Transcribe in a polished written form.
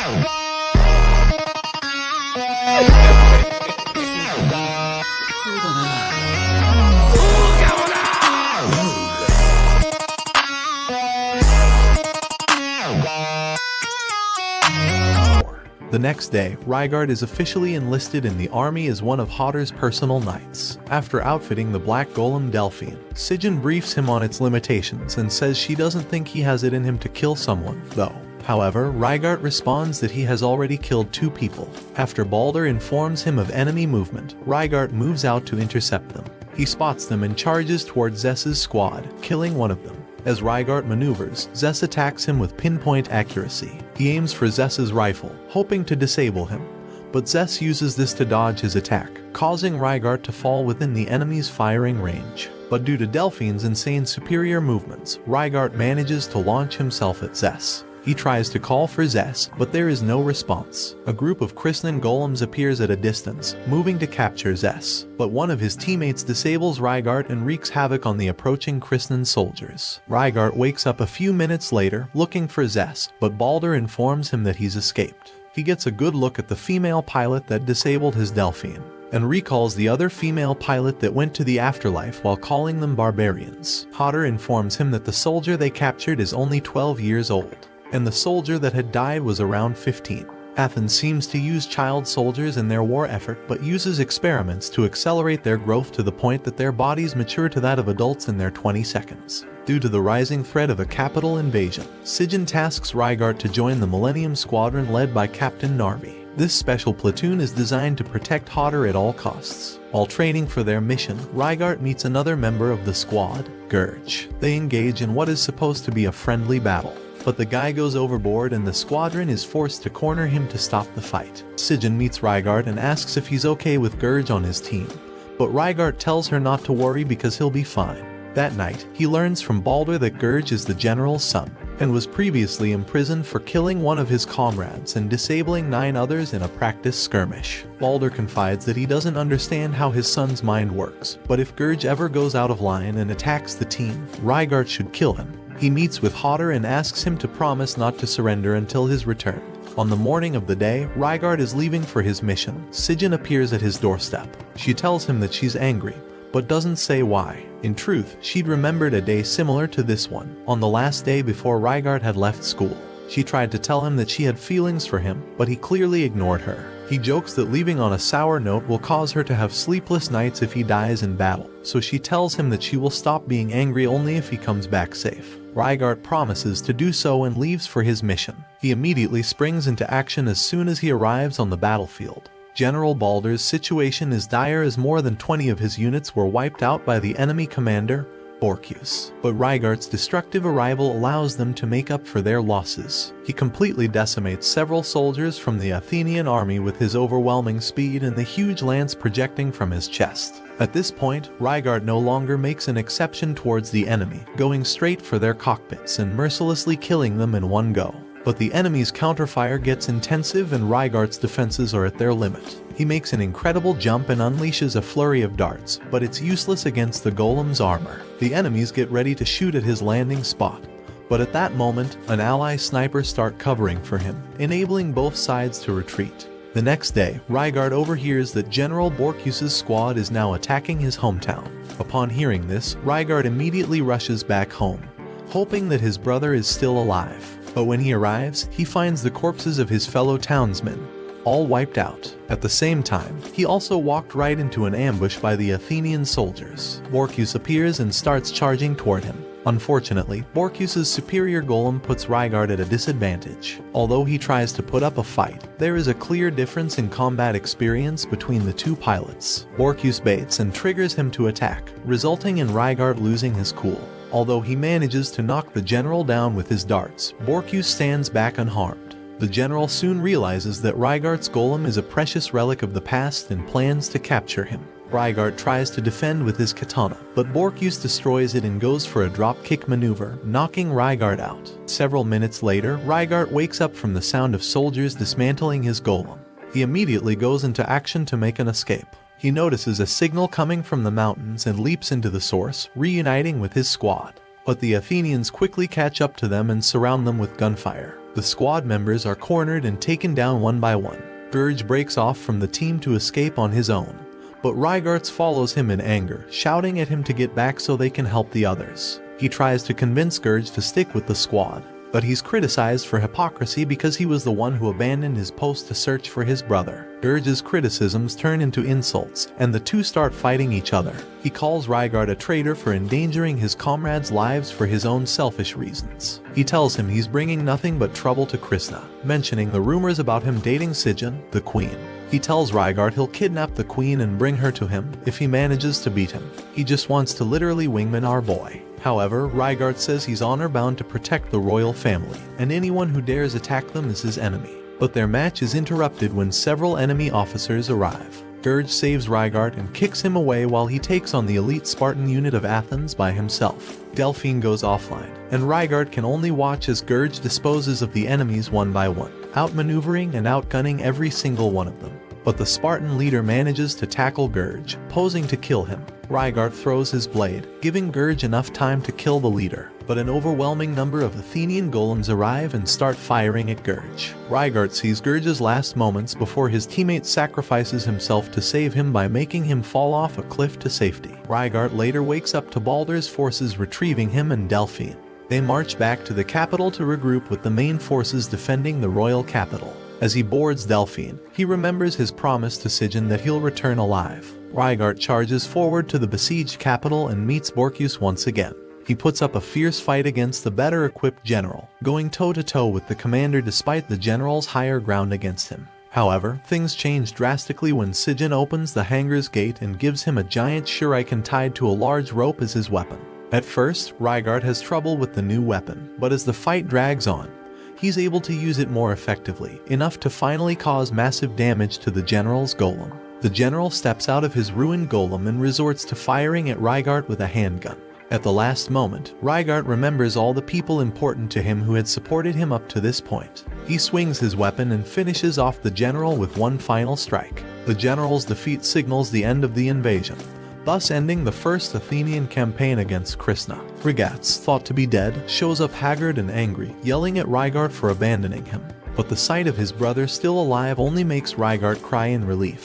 The next day, Rygard is officially enlisted in the army as one of Hodder's personal knights. After outfitting the black golem Delphine, Sigyn briefs him on its limitations and says she doesn't think he has it in him to kill someone, though. However, Rygard responds that he has already killed 2 people. After Balder informs him of enemy movement, Rygard moves out to intercept them. He spots them and charges towards Zess's squad, killing one of them. As Rygard maneuvers, Zess attacks him with pinpoint accuracy. He aims for Zess's rifle, hoping to disable him, but Zess uses this to dodge his attack, causing Rygard to fall within the enemy's firing range. But due to Delphine's insane superior movements, Rygard manages to launch himself at Zess. He tries to call for Zess, but there is no response. A group of Kristnan golems appears at a distance, moving to capture Zess, but one of his teammates disables Rygard and wreaks havoc on the approaching Kristnan soldiers. Rygard wakes up a few minutes later, looking for Zess, but Balder informs him that he's escaped. He gets a good look at the female pilot that disabled his Delphine, and recalls the other female pilot that went to the afterlife while calling them barbarians. Hodder informs him that the soldier they captured is only 12 years old, and the soldier that had died was around 15. Athens seems to use child soldiers in their war effort, but uses experiments to accelerate their growth to the point that their bodies mature to that of adults in their 20 seconds. Due to the rising threat of a capital invasion, Sigyn tasks Rygard to join the Millennium Squadron led by Captain Narvi. This special platoon is designed to protect Hodder at all costs. While training for their mission, Rygard meets another member of the squad, Gurge. They engage in what is supposed to be a friendly battle, but the guy goes overboard and the squadron is forced to corner him to stop the fight. Sigyn meets Rygard and asks if he's okay with Gurge on his team, but Rygard tells her not to worry because he'll be fine. That night, he learns from Balder that Gurge is the general's son, and was previously imprisoned for killing one of his comrades and disabling 9 others in a practice skirmish. Balder confides that he doesn't understand how his son's mind works, but if Gurge ever goes out of line and attacks the team, Rygard should kill him. He meets with Hodder and asks him to promise not to surrender until his return. On the morning of the day, Rygard is leaving for his mission. Sigyn appears at his doorstep. She tells him that she's angry, but doesn't say why. In truth, she'd remembered a day similar to this one, on the last day before Rygard had left school. She tried to tell him that she had feelings for him, but he clearly ignored her. He jokes that leaving on a sour note will cause her to have sleepless nights if he dies in battle, so she tells him that she will stop being angry only if he comes back safe. Rygard promises to do so and leaves for his mission. He immediately springs into action as soon as he arrives on the battlefield. General Balder's situation is dire as more than 20 of his units were wiped out by the enemy commander, Borkius. But Rygard's destructive arrival allows them to make up for their losses. He completely decimates several soldiers from the Athenian army with his overwhelming speed and the huge lance projecting from his chest. At this point, Rygard no longer makes an exception towards the enemy, going straight for their cockpits and mercilessly killing them in one go. But the enemy's counterfire gets intensive and Rygard's defenses are at their limit. He makes an incredible jump and unleashes a flurry of darts, but it's useless against the golem's armor. The enemies get ready to shoot at his landing spot, but at that moment, an ally sniper starts covering for him, enabling both sides to retreat. The next day, Rygard overhears that General Borkius's squad is now attacking his hometown. Upon hearing this, Rygard immediately rushes back home, hoping that his brother is still alive. But when he arrives, he finds the corpses of his fellow townsmen, all wiped out. At the same time, he also walked right into an ambush by the Athenian soldiers. Borkius appears and starts charging toward him. Unfortunately, Borkius's superior golem puts Rygard at a disadvantage. Although he tries to put up a fight, there is a clear difference in combat experience between the two pilots. Borkius baits and triggers him to attack, resulting in Rygard losing his cool. Although he manages to knock the general down with his darts, Borkius stands back unharmed. The general soon realizes that Rygard's golem is a precious relic of the past and plans to capture him. Rygard tries to defend with his katana, but Borkius destroys it and goes for a drop-kick maneuver, knocking Rygard out. Several minutes later, Rygard wakes up from the sound of soldiers dismantling his golem. He immediately goes into action to make an escape. He notices a signal coming from the mountains and leaps into the source, reuniting with his squad. But the Athenians quickly catch up to them and surround them with gunfire. The squad members are cornered and taken down one by one. Gurge breaks off from the team to escape on his own, but Rygarts follows him in anger, shouting at him to get back so they can help the others. He tries to convince Gurge to stick with the squad, but he's criticized for hypocrisy because he was the one who abandoned his post to search for his brother. Gurge's criticisms turn into insults, and the two start fighting each other. He calls Rygart a traitor for endangering his comrades' lives for his own selfish reasons. He tells him he's bringing nothing but trouble to Krishna, mentioning the rumors about him dating Sigyn, the queen. He tells Rygart he'll kidnap the queen and bring her to him if he manages to beat him. He just wants to literally wingman our boy. However, Rygart says he's honor-bound to protect the royal family, and anyone who dares attack them is his enemy. But their match is interrupted when several enemy officers arrive. Gurge saves Rygart and kicks him away while he takes on the elite Spartan unit of Athens by himself. Delphine goes offline, and Rygart can only watch as Gurge disposes of the enemies one by one, outmaneuvering and outgunning every single one of them. But the Spartan leader manages to tackle Gurge, posing to kill him. Rygart throws his blade, giving Gurge enough time to kill the leader, but an overwhelming number of Athenian golems arrive and start firing at Gurge. Rygart sees Gurge's last moments before his teammate sacrifices himself to save him by making him fall off a cliff to safety. Rygart later wakes up to Baldur's forces retrieving him and Delphine. They march back to the capital to regroup with the main forces defending the royal capital. As he boards Delphine, he remembers his promise to Sigyn that he'll return alive. Rygart charges forward to the besieged capital and meets Borkus once again. He puts up a fierce fight against the better-equipped general, going toe-to-toe with the commander despite the general's higher ground against him. However, things change drastically when Sigyn opens the hangar's gate and gives him a giant shuriken tied to a large rope as his weapon. At first, Rygart has trouble with the new weapon, but as the fight drags on, he's able to use it more effectively, enough to finally cause massive damage to the general's golem. The general steps out of his ruined golem and resorts to firing at Rygart with a handgun. At the last moment, Rygart remembers all the people important to him who had supported him up to this point. He swings his weapon and finishes off the general with one final strike. The general's defeat signals the end of the invasion, thus ending the first Athenian campaign against Krishna. Rygats, thought to be dead, shows up haggard and angry, yelling at Rygart for abandoning him. But the sight of his brother still alive only makes Rygart cry in relief.